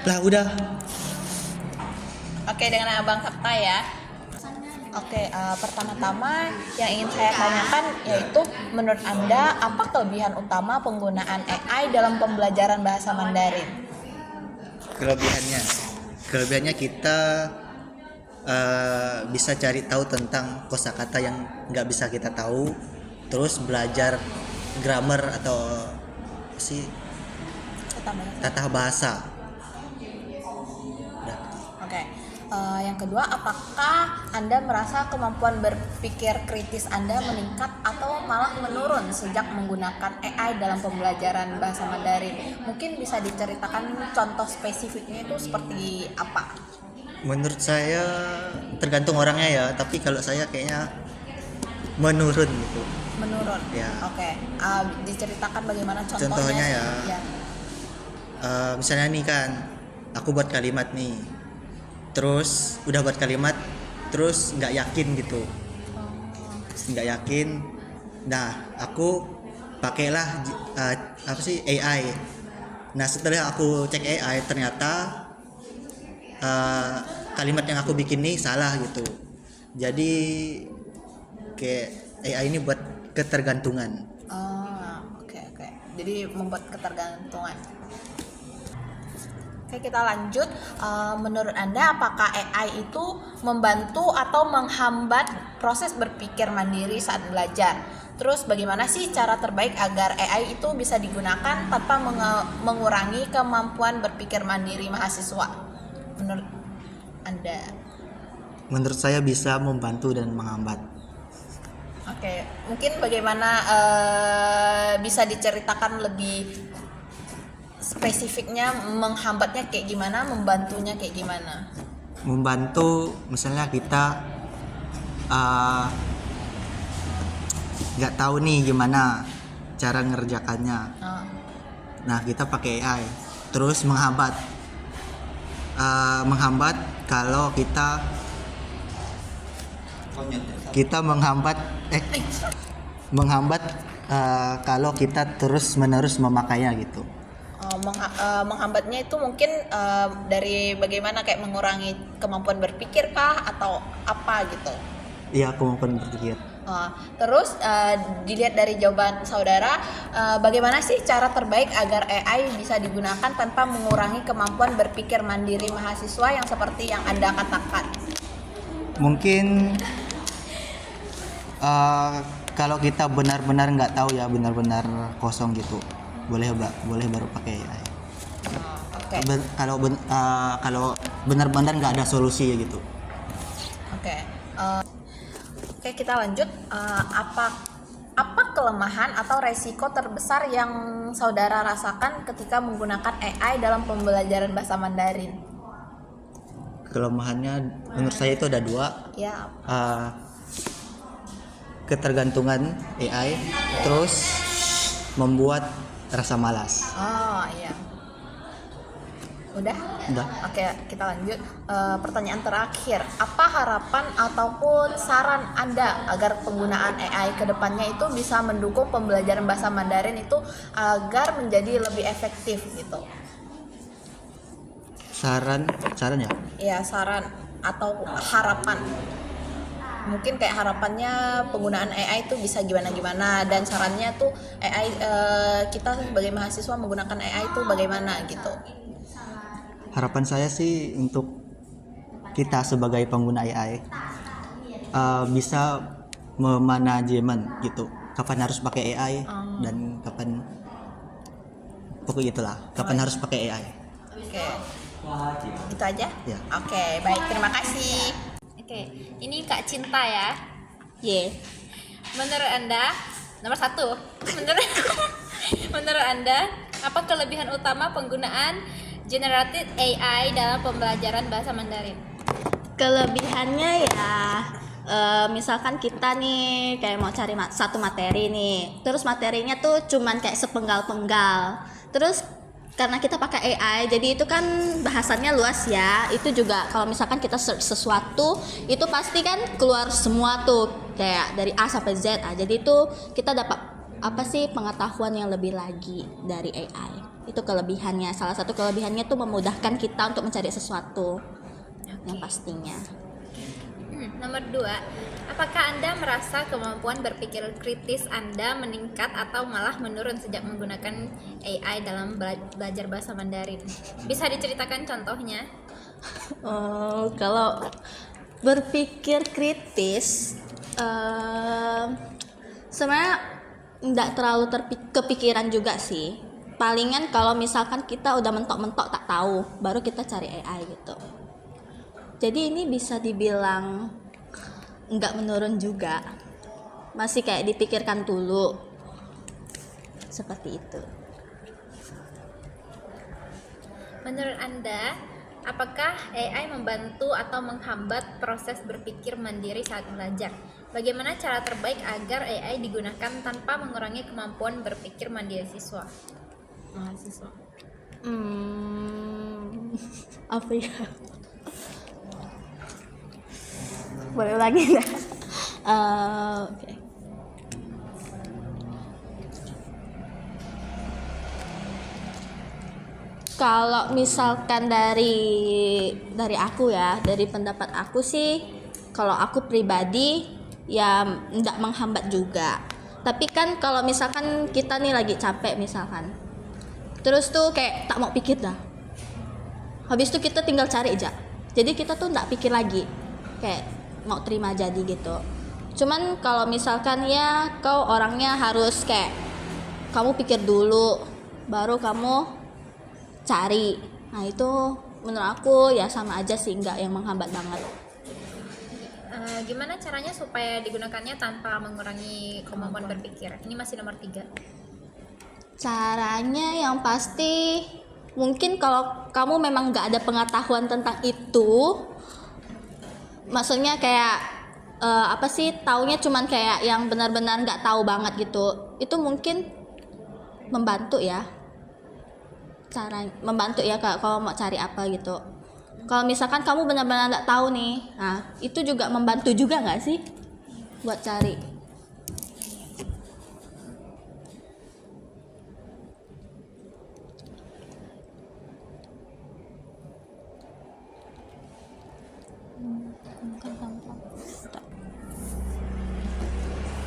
Lah udah. Oke, dengan Abang Sabta ya. Oke, pertama-tama yang ingin saya tanyakan yaitu menurut Anda apa kelebihan utama penggunaan AI dalam pembelajaran bahasa Mandarin? Kelebihannya kita bisa cari tahu tentang kosakata yang nggak bisa kita tahu, terus belajar grammar atau sih tata bahasa. Udah. Oke. Yang kedua, apakah Anda merasa kemampuan berpikir kritis Anda meningkat atau malah menurun sejak menggunakan AI dalam pembelajaran bahasa Mandarin? Mungkin bisa diceritakan contoh spesifiknya itu seperti apa? Menurut saya tergantung orangnya ya, tapi kalau saya kayaknya menurun gitu. Menurun. Ya. Oke. Diceritakan bagaimana contohnya? Contohnya ya. Ya. Misalnya nih kan, aku buat kalimat nih, terus udah buat kalimat, terus nggak yakin gitu, nggak yakin. Nah, aku pakailah AI. Nah, setelah aku cek AI, ternyata kalimat yang aku bikin nih salah gitu. Jadi kayak AI ini buat ketergantungan. Oke. Jadi membuat ketergantungan. Oke, kita lanjut. Menurut Anda, apakah AI itu membantu atau menghambat proses berpikir mandiri saat belajar? Terus bagaimana sih cara terbaik agar AI itu bisa digunakan tanpa mengurangi kemampuan berpikir mandiri mahasiswa? Menurut Anda? Menurut saya bisa membantu dan menghambat. Oke, mungkin bagaimana bisa diceritakan lebih spesifiknya, menghambatnya kayak gimana, membantunya kayak gimana? Membantu misalnya kita nggak tahu nih gimana cara ngerjakannya. Nah, kita pakai AI. Terus menghambat kalau menghambat kalau kita terus menerus memakainya gitu. Menghambatnya itu mungkin dari bagaimana, kayak mengurangi kemampuan berpikir kah atau apa gitu? Iya, kemampuan berpikir. Terus dilihat dari jawaban saudara, bagaimana sih cara terbaik agar AI bisa digunakan tanpa mengurangi kemampuan berpikir mandiri mahasiswa yang seperti yang Anda katakan? Mungkin kalau kita benar-benar nggak tahu ya, benar-benar kosong gitu, boleh baru pakai AI. Okay. Kalau benar-benar nggak ada solusi gitu. Oke, kita lanjut. Apa kelemahan atau resiko terbesar yang saudara rasakan ketika menggunakan AI dalam pembelajaran bahasa Mandarin? Kelemahannya menurut saya itu ada dua. Ya. Ketergantungan AI, terus membuat rasa malas. Iya. Udah? Oke, kita lanjut. Pertanyaan terakhir, apa harapan ataupun saran Anda agar penggunaan AI ke depannya itu bisa mendukung pembelajaran bahasa Mandarin itu agar menjadi lebih efektif gitu? Saran ya? Iya, saran atau harapan. Mungkin kayak harapannya penggunaan AI itu bisa gimana, dan sarannya tuh AI, kita sebagai mahasiswa menggunakan AI itu bagaimana gitu. Harapan saya sih untuk kita sebagai pengguna AI bisa memanajemen gitu, kapan harus pakai AI dan kapan harus pakai AI. Oke. Gitu aja? Ya. Oke, baik, terima kasih. Oke, ini Kak Cinta ya. Menurut Anda, nomor 1. Menurut Anda, apa kelebihan utama penggunaan generative AI dalam pembelajaran bahasa Mandarin? Kelebihannya ya, misalkan kita nih kayak mau cari satu materi nih, terus materinya tuh cuman kayak sepenggal-penggal. Terus karena kita pakai AI, jadi itu kan bahasannya luas ya. Itu juga kalau misalkan kita search sesuatu, itu pasti kan keluar semua tuh kayak dari A sampai Z. Jadi itu kita dapat pengetahuan yang lebih lagi dari AI. Itu kelebihannya. Salah satu kelebihannya tuh memudahkan kita untuk mencari sesuatu yang pastinya. Nomor 2, apakah Anda merasa kemampuan berpikir kritis Anda meningkat atau malah menurun sejak menggunakan AI dalam belajar bahasa Mandarin? Bisa diceritakan contohnya? Kalau berpikir kritis, sebenarnya nggak terlalu kepikiran juga sih. Palingan kalau misalkan kita udah mentok-mentok tak tahu, baru kita cari AI gitu. Jadi ini bisa dibilang nggak menurun juga, masih kayak dipikirkan dulu, seperti itu. Menurut Anda, apakah AI membantu atau menghambat proses berpikir mandiri saat belajar? Bagaimana cara terbaik agar AI digunakan tanpa mengurangi kemampuan berpikir mandiri mahasiswa? Apa ya? Boleh lagi nggak? Oke. Kalau misalkan dari aku ya, dari pendapat aku sih, kalau aku pribadi ya nggak menghambat juga. Tapi kan kalau misalkan kita nih lagi capek misalkan, terus tuh kayak tak mau pikir dah. Habis itu kita tinggal cari aja. Jadi kita tuh nggak pikir lagi, kayak mau terima jadi gitu. Cuman kalau misalkan ya kau orangnya harus kayak kamu pikir dulu, baru kamu cari. Nah itu menurut aku ya sama aja sih, nggak yang menghambat banget. Gimana caranya supaya digunakannya tanpa mengurangi kemampuan berpikir? Ini masih nomor 3. Caranya yang pasti mungkin kalau kamu memang nggak ada pengetahuan tentang itu, maksudnya kayak apa sih, taunya cuman kayak yang benar-benar nggak tahu banget gitu, itu mungkin membantu ya. Cara membantu ya kak, kalau mau cari apa gitu. Kalau misalkan kamu benar-benar nggak tahu nih, nah itu juga membantu juga nggak sih buat cari.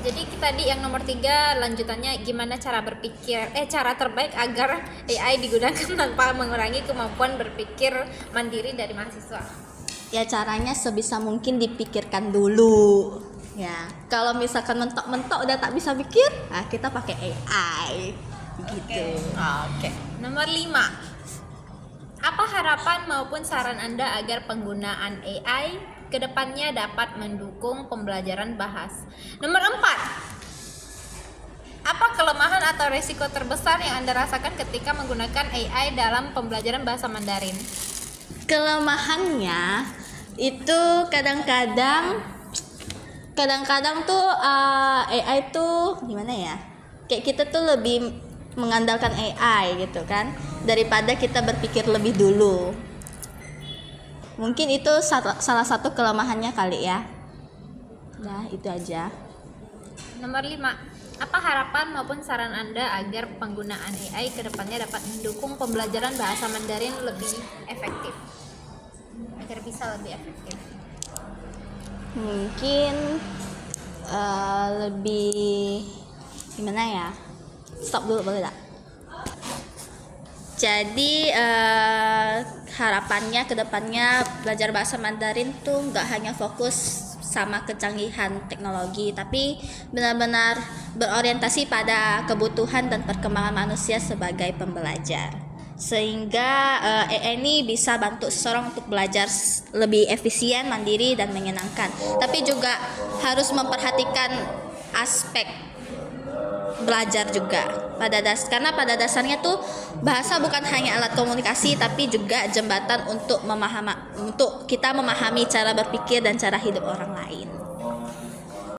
Jadi tadi yang nomor 3 lanjutannya, gimana cara terbaik agar AI digunakan tanpa mengurangi kemampuan berpikir mandiri dari mahasiswa? Ya caranya sebisa mungkin dipikirkan dulu. Ya, kalau misalkan mentok-mentok udah tak bisa pikir, nah kita pakai AI gitu. Oke. Nomor 5. Apa harapan maupun saran Anda agar penggunaan AI kedepannya dapat mendukung pembelajaran bahasa? Nomor 4. Apa kelemahan atau resiko terbesar yang Anda rasakan ketika menggunakan AI dalam pembelajaran bahasa Mandarin? Kelemahannya itu kadang-kadang tuh AI tuh gimana ya? Kayak kita tuh lebih mengandalkan AI gitu kan, daripada kita berpikir lebih dulu. Mungkin itu salah satu kelemahannya kali ya. Nah, itu aja. Nomor 5. Apa harapan maupun saran Anda agar penggunaan AI ke depannya dapat mendukung pembelajaran bahasa Mandarin lebih efektif? Agar bisa lebih efektif. Mungkin lebih gimana ya? Stop dulu boleh tak? Jadi harapannya kedepannya belajar bahasa Mandarin tuh nggak hanya fokus sama kecanggihan teknologi, tapi benar-benar berorientasi pada kebutuhan dan perkembangan manusia sebagai pembelajar, sehingga AI ini bisa bantu seseorang untuk belajar lebih efisien, mandiri, dan menyenangkan. Tapi juga harus memperhatikan aspek belajar juga karena pada dasarnya tuh bahasa bukan hanya alat komunikasi, tapi juga jembatan untuk kita memahami cara berpikir dan cara hidup orang lain.